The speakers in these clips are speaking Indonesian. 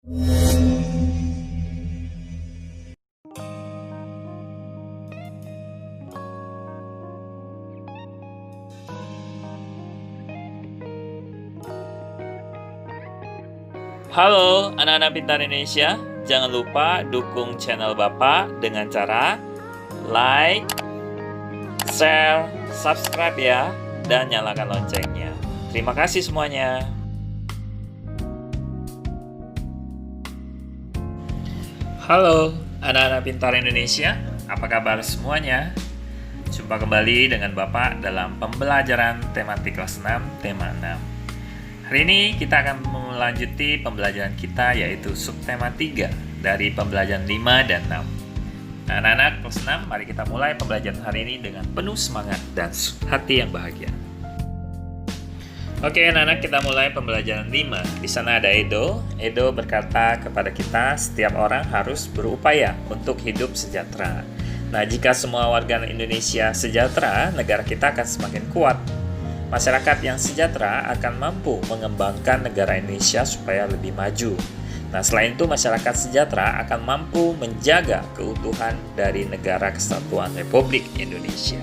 Halo anak-anak pintar Indonesia, jangan lupa dukung channel Bapak dengan cara like, share, subscribe ya, dan nyalakan loncengnya. Terima kasih semuanya. Halo anak-anak pintar Indonesia, apa kabar semuanya? Jumpa kembali dengan Bapak dalam pembelajaran tematik kelas 6, tema 6. Hari ini kita akan melanjuti pembelajaran kita yaitu subtema 3 dari pembelajaran 5 dan 6. Nah, anak-anak kelas 6, mari kita mulai pembelajaran hari ini dengan penuh semangat dan hati yang bahagia. Oke, anak-anak, kita mulai pembelajaran 5. Di sana ada Edo. Edo berkata kepada kita, setiap orang harus berupaya untuk hidup sejahtera. Nah, jika semua warga Indonesia sejahtera, negara kita akan semakin kuat. Masyarakat yang sejahtera akan mampu mengembangkan negara Indonesia supaya lebih maju. Nah, selain itu masyarakat sejahtera akan mampu menjaga keutuhan dari Negara Kesatuan Republik Indonesia.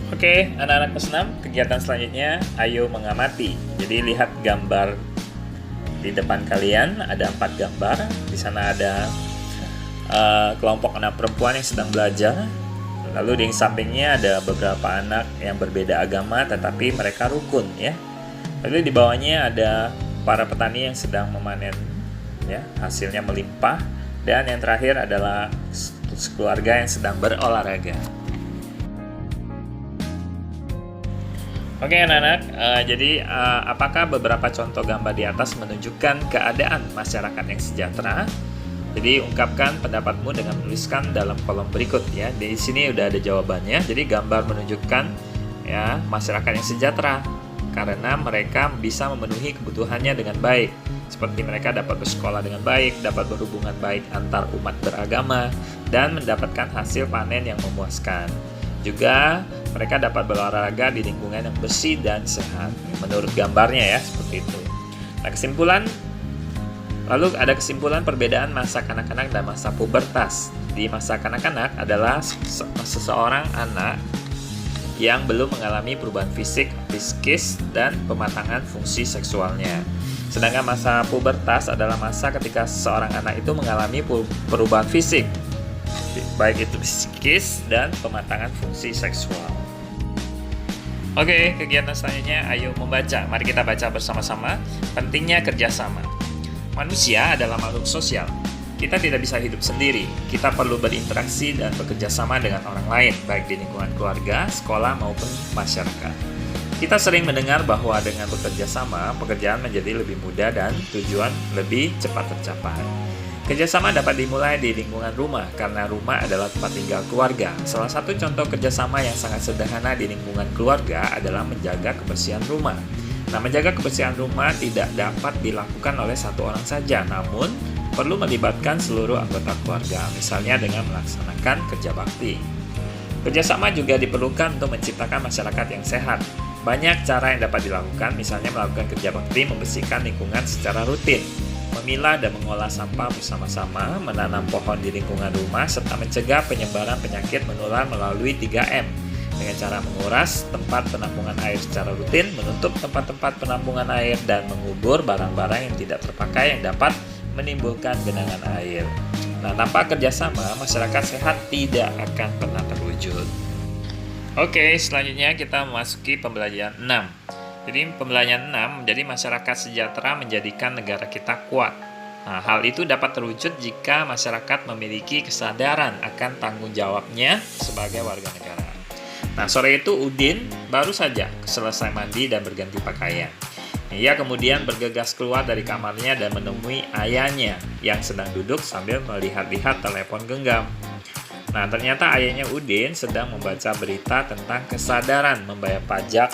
Oke, anak-anak kelas 6, kegiatan selanjutnya, ayo mengamati. Jadi lihat gambar di depan kalian, ada 4 gambar. Di sana ada kelompok anak perempuan yang sedang belajar. Lalu di sampingnya ada beberapa anak yang berbeda agama tetapi mereka rukun ya. Lalu di bawahnya ada para petani yang sedang memanen ya, hasilnya melimpah, dan yang terakhir adalah keluarga yang sedang berolahraga. Oke anak-anak, jadi apakah beberapa contoh gambar di atas menunjukkan keadaan masyarakat yang sejahtera? Jadi ungkapkan pendapatmu dengan menuliskan dalam kolom berikut ya. Di sini udah ada jawabannya. Jadi gambar menunjukkan ya masyarakat yang sejahtera karena mereka bisa memenuhi kebutuhannya dengan baik. Seperti mereka dapat bersekolah dengan baik, dapat berhubungan baik antar umat beragama, dan mendapatkan hasil panen yang memuaskan. Juga mereka dapat berolahraga di lingkungan yang bersih dan sehat. Menurut gambarnya ya, seperti itu. Nah, lalu ada kesimpulan perbedaan masa kanak-kanak dan masa pubertas. Di masa kanak-kanak adalah seseorang anak yang belum mengalami perubahan fisik, psikis, dan pematangan fungsi seksualnya. Sedangkan masa pubertas adalah masa ketika seseorang anak itu mengalami perubahan fisik, baik itu psikis dan pematangan fungsi seksual. Oke, kegiatan selanjutnya, ayo membaca. Mari kita baca bersama-sama. Pentingnya kerjasama. Manusia adalah makhluk sosial. Kita tidak bisa hidup sendiri. Kita perlu berinteraksi dan bekerja sama dengan orang lain, baik di lingkungan keluarga, sekolah, maupun masyarakat. Kita sering mendengar bahwa dengan bekerja sama, pekerjaan menjadi lebih mudah dan tujuan lebih cepat tercapai. Kerjasama dapat dimulai di lingkungan rumah, karena rumah adalah tempat tinggal keluarga. Salah satu contoh kerjasama yang sangat sederhana di lingkungan keluarga adalah menjaga kebersihan rumah. Nah, menjaga kebersihan rumah tidak dapat dilakukan oleh satu orang saja, namun perlu melibatkan seluruh anggota keluarga, misalnya dengan melaksanakan kerja bakti. Kerjasama juga diperlukan untuk menciptakan masyarakat yang sehat. Banyak cara yang dapat dilakukan, misalnya melakukan kerja bakti, membersihkan lingkungan secara rutin, memilah dan mengolah sampah bersama-sama, menanam pohon di lingkungan rumah, serta mencegah penyebaran penyakit menular melalui 3M. Dengan cara menguras tempat penampungan air secara rutin, menutup tempat-tempat penampungan air, dan mengubur barang-barang yang tidak terpakai yang dapat menimbulkan genangan air. Nah, tanpa kerjasama, masyarakat sehat tidak akan pernah terwujud. Oke, selanjutnya kita memasuki pembelajaran 6. Jadi pembelajaran 6 menjadi masyarakat sejahtera menjadikan negara kita kuat. Nah, hal itu dapat terwujud jika masyarakat memiliki kesadaran akan tanggung jawabnya sebagai warga negara. Nah, sore itu Udin baru saja selesai mandi dan berganti pakaian. Ia kemudian bergegas keluar dari kamarnya dan menemui ayahnya yang sedang duduk sambil melihat-lihat telepon genggam. Nah, ternyata ayahnya Udin sedang membaca berita tentang kesadaran membayar pajak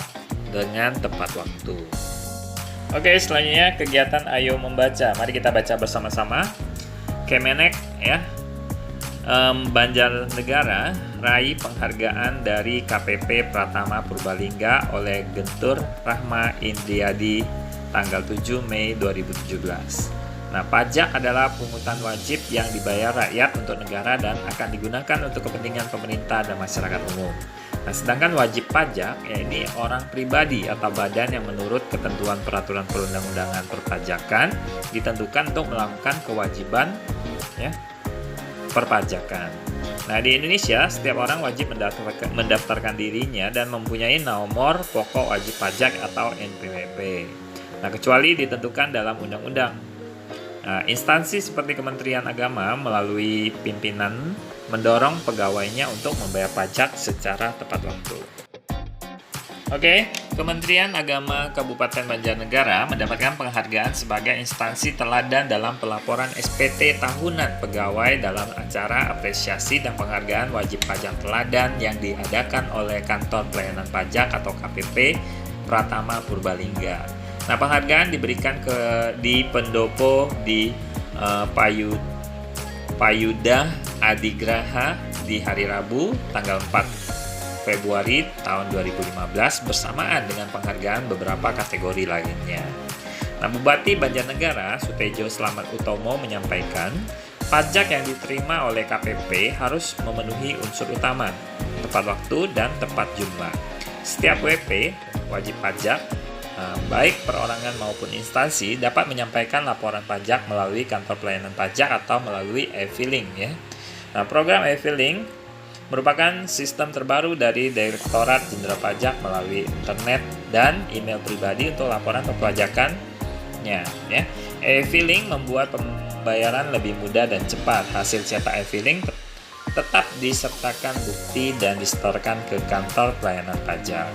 dengan tepat waktu. Oke, selanjutnya kegiatan ayo membaca. Mari kita baca bersama-sama. Kemenek ya, Banjarnegara raih penghargaan dari KPP Pratama Purbalingga oleh Gentur Rahma Indriadi tanggal 7 Mei 2017. Nah, pajak adalah pungutan wajib yang dibayar rakyat untuk negara dan akan digunakan untuk kepentingan pemerintah dan masyarakat umum. Nah, sedangkan wajib pajak, ya ini orang pribadi atau badan yang menurut ketentuan peraturan perundang-undangan perpajakan ditentukan untuk melakukan kewajiban ya, perpajakan. Nah, di Indonesia, setiap orang wajib mendaftarkan dirinya dan mempunyai nomor pokok wajib pajak atau NPWP. Nah, kecuali ditentukan dalam undang-undang. Nah, instansi seperti Kementerian Agama melalui pimpinan mendorong pegawainya untuk membayar pajak secara tepat waktu. Oke, Kementerian Agama Kabupaten Banjarnegara mendapatkan penghargaan sebagai instansi teladan dalam pelaporan SPT tahunan pegawai dalam acara apresiasi dan penghargaan wajib pajak teladan yang diadakan oleh Kantor Pelayanan Pajak atau KPP Pratama Purbalingga. Nah, penghargaan diberikan di pendopo di Payudah Adigraha di hari Rabu tanggal 4 Februari tahun 2015 bersamaan dengan penghargaan beberapa kategori lainnya. Nah, Bupati Banjarnegara Sutejo Slamet Utomo menyampaikan, pajak yang diterima oleh KPP harus memenuhi unsur utama, tepat waktu dan tepat jumlah. Setiap WP, wajib pajak, baik perorangan maupun instansi dapat menyampaikan laporan pajak melalui kantor pelayanan pajak atau melalui e-filing ya. Nah, program e-filing merupakan sistem terbaru dari Direktorat Jenderal Pajak melalui internet dan email pribadi untuk laporan perpajakannya. Ya. E-filing membuat pembayaran lebih mudah dan cepat. Hasil cetak e-filing tetap disertakan bukti dan disetorkan ke kantor pelayanan pajak.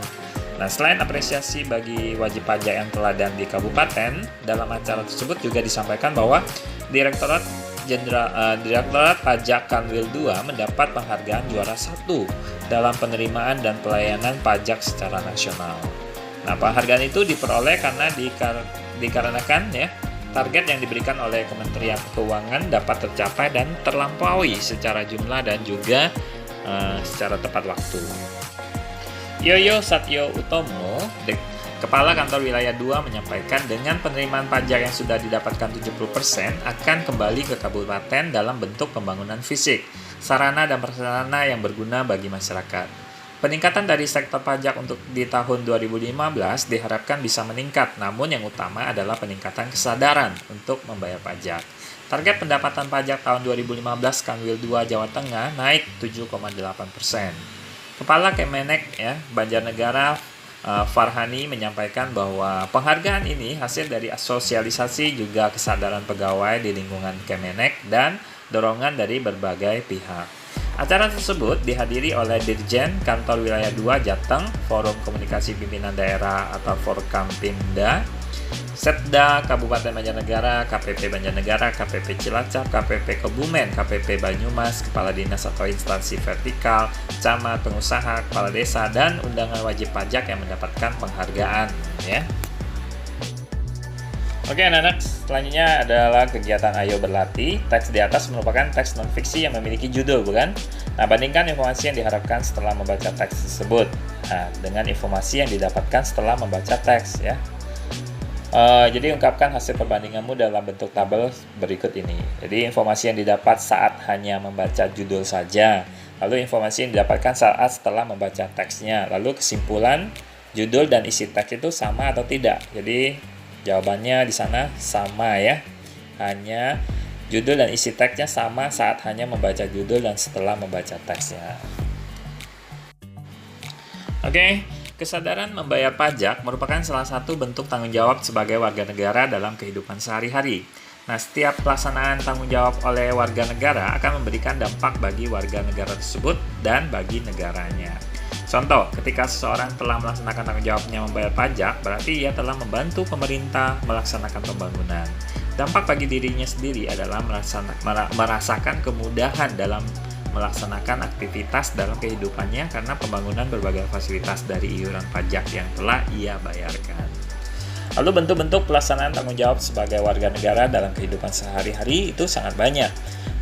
Nah, selain apresiasi bagi wajib pajak yang teladan di kabupaten, dalam acara tersebut juga disampaikan bahwa Direktorat Pajak Kanwil 2 mendapat penghargaan juara 1 dalam penerimaan dan pelayanan pajak secara nasional. Nah, penghargaan itu diperoleh karena dikarenakan ya target yang diberikan oleh Kementerian Keuangan dapat tercapai dan terlampaui secara jumlah dan juga secara tepat waktu. Yoyo Satyo Utomo, Kepala Kantor Wilayah 2 menyampaikan dengan penerimaan pajak yang sudah didapatkan 70% akan kembali ke kabupaten dalam bentuk pembangunan fisik, sarana dan prasarana yang berguna bagi masyarakat. Peningkatan dari sektor pajak untuk di tahun 2015 diharapkan bisa meningkat, namun yang utama adalah peningkatan kesadaran untuk membayar pajak. Target pendapatan pajak tahun 2015 Kanwil 2 Jawa Tengah naik 7,8%. Kepala Kemenek ya, Banjarnegara Farhani menyampaikan bahwa penghargaan ini hasil dari sosialisasi juga kesadaran pegawai di lingkungan Kemenek dan dorongan dari berbagai pihak. Acara tersebut dihadiri oleh Dirjen Kantor Wilayah 2 Jateng, Forum Komunikasi Pimpinan Daerah atau Forkampimda, Setda Kabupaten Banjarnegara, KPP Banjarnegara, KPP Cilacap, KPP Kebumen, KPP Banyumas, Kepala Dinas atau instansi vertikal, camat, pengusaha, kepala desa, dan undangan wajib pajak yang mendapatkan penghargaan. Ya. Oke anak-anak, selanjutnya adalah kegiatan Ayo Berlatih. Teks di atas merupakan teks non-fiksi yang memiliki judul, bukan? Nah, bandingkan informasi yang diharapkan setelah membaca teks tersebut dengan informasi yang didapatkan setelah membaca teks, ya. Jadi ungkapkan hasil perbandinganmu dalam bentuk tabel berikut ini. Jadi informasi yang didapat saat hanya membaca judul saja, lalu informasi yang didapatkan saat setelah membaca teksnya, lalu kesimpulan judul dan isi teks itu sama atau tidak. Jadi jawabannya di sana sama ya. Hanya judul dan isi teksnya sama saat hanya membaca judul dan setelah membaca teksnya. Oke. Kesadaran membayar pajak merupakan salah satu bentuk tanggung jawab sebagai warga negara dalam kehidupan sehari-hari. Nah, setiap pelaksanaan tanggung jawab oleh warga negara akan memberikan dampak bagi warga negara tersebut dan bagi negaranya. Contoh, ketika seseorang telah melaksanakan tanggung jawabnya membayar pajak, berarti ia telah membantu pemerintah melaksanakan pembangunan. Dampak bagi dirinya sendiri adalah merasakan kemudahan dalam melaksanakan aktivitas dalam kehidupannya karena pembangunan berbagai fasilitas dari iuran pajak yang telah ia bayarkan. Lalu bentuk-bentuk pelaksanaan tanggung jawab sebagai warga negara dalam kehidupan sehari-hari itu sangat banyak.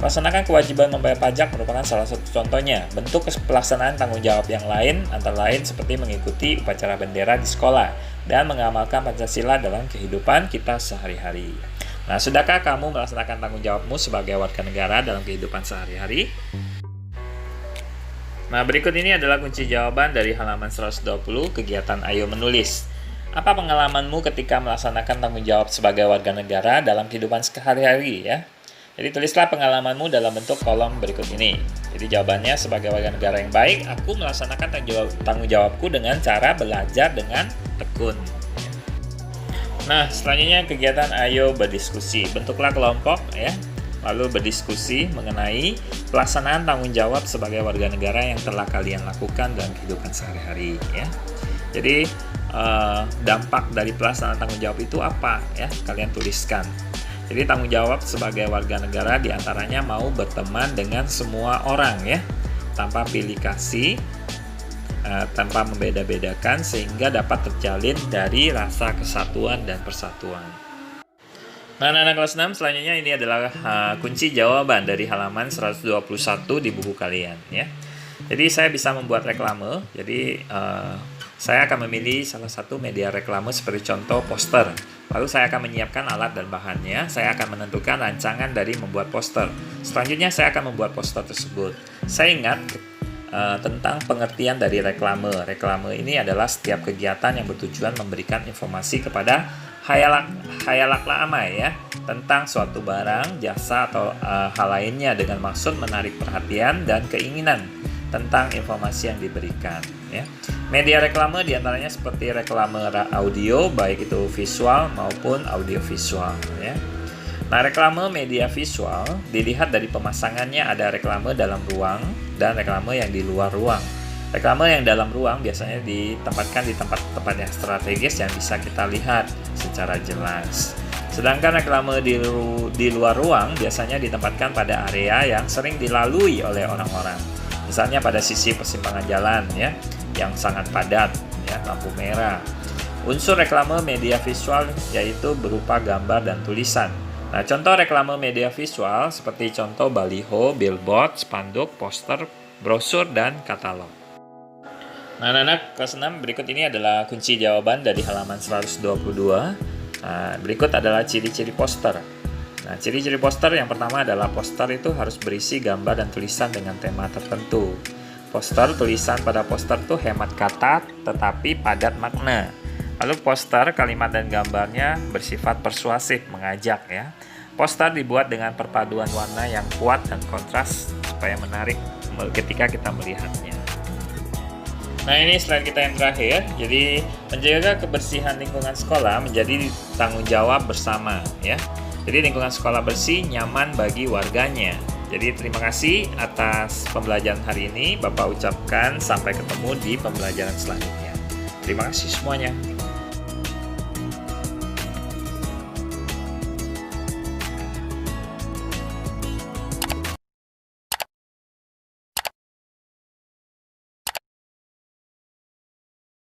Melaksanakan kewajiban membayar pajak merupakan salah satu contohnya. Bentuk pelaksanaan tanggung jawab yang lain antara lain seperti mengikuti upacara bendera di sekolah dan mengamalkan Pancasila dalam kehidupan kita sehari-hari. Nah, sudahkah kamu melaksanakan tanggung jawabmu sebagai warga negara dalam kehidupan sehari-hari? Nah, berikut ini adalah kunci jawaban dari halaman 120 kegiatan Ayo Menulis. Apa pengalamanmu ketika melaksanakan tanggung jawab sebagai warga negara dalam kehidupan sehari-hari ya? Jadi tulislah pengalamanmu dalam bentuk kolom berikut ini. Jadi jawabannya, sebagai warga negara yang baik, aku melaksanakan tanggung jawabku dengan cara belajar dengan tekun. Nah, selanjutnya kegiatan Ayo Berdiskusi. Bentuklah kelompok ya, lalu berdiskusi mengenai pelaksanaan tanggung jawab sebagai warga negara yang telah kalian lakukan dalam kehidupan sehari-hari ya. Jadi dampak dari pelaksanaan tanggung jawab itu apa ya? Kalian tuliskan. Jadi tanggung jawab sebagai warga negara diantaranya mau berteman dengan semua orang ya, tanpa pilih kasih, tanpa membeda-bedakan, sehingga dapat terjalin dari rasa kesatuan dan persatuan. Nah, anak-anak kelas 6, selanjutnya ini adalah kunci jawaban dari halaman 121 di buku kalian ya. Jadi saya bisa membuat reklame. Jadi saya akan memilih salah satu media reklame seperti contoh poster. Lalu saya akan menyiapkan alat dan bahannya. Saya akan menentukan rancangan dari membuat poster. Selanjutnya saya akan membuat poster tersebut. Saya ingat tentang pengertian dari reklame. Reklame ini adalah setiap kegiatan yang bertujuan memberikan informasi kepada khayalak ramai ya, tentang suatu barang, jasa atau hal lainnya dengan maksud menarik perhatian dan keinginan tentang informasi yang diberikan ya. Media reklame diantaranya seperti reklame audio, baik itu visual maupun audiovisual ya. Nah, reklame media visual dilihat dari pemasangannya, ada reklame dalam ruang dan reklame yang di luar ruang. Reklame yang dalam ruang biasanya ditempatkan di tempat-tempat yang strategis yang bisa kita lihat secara jelas. Sedangkan reklame di luar ruang biasanya ditempatkan pada area yang sering dilalui oleh orang-orang. Misalnya pada sisi persimpangan jalan ya, yang sangat padat ya, lampu merah. Unsur reklame media visual yaitu berupa gambar dan tulisan. Nah, contoh reklame media visual seperti contoh baliho, billboard, spanduk, poster, brosur, dan katalog. Nah, anak-anak kelas 6, berikut ini adalah kunci jawaban dari halaman 122. Nah, berikut adalah ciri-ciri poster. Nah, ciri-ciri poster yang pertama adalah poster itu harus berisi gambar dan tulisan dengan tema tertentu. Tulisan pada poster itu hemat kata tetapi padat makna. Lalu poster, kalimat dan gambarnya bersifat persuasif, mengajak ya. Poster dibuat dengan perpaduan warna yang kuat dan kontras supaya menarik ketika kita melihatnya. Nah, ini slide kita yang terakhir. Jadi menjaga kebersihan lingkungan sekolah menjadi tanggung jawab bersama ya. Jadi lingkungan sekolah bersih, nyaman bagi warganya. Jadi terima kasih atas pembelajaran hari ini. Bapak ucapkan sampai ketemu di pembelajaran selanjutnya. Terima kasih semuanya.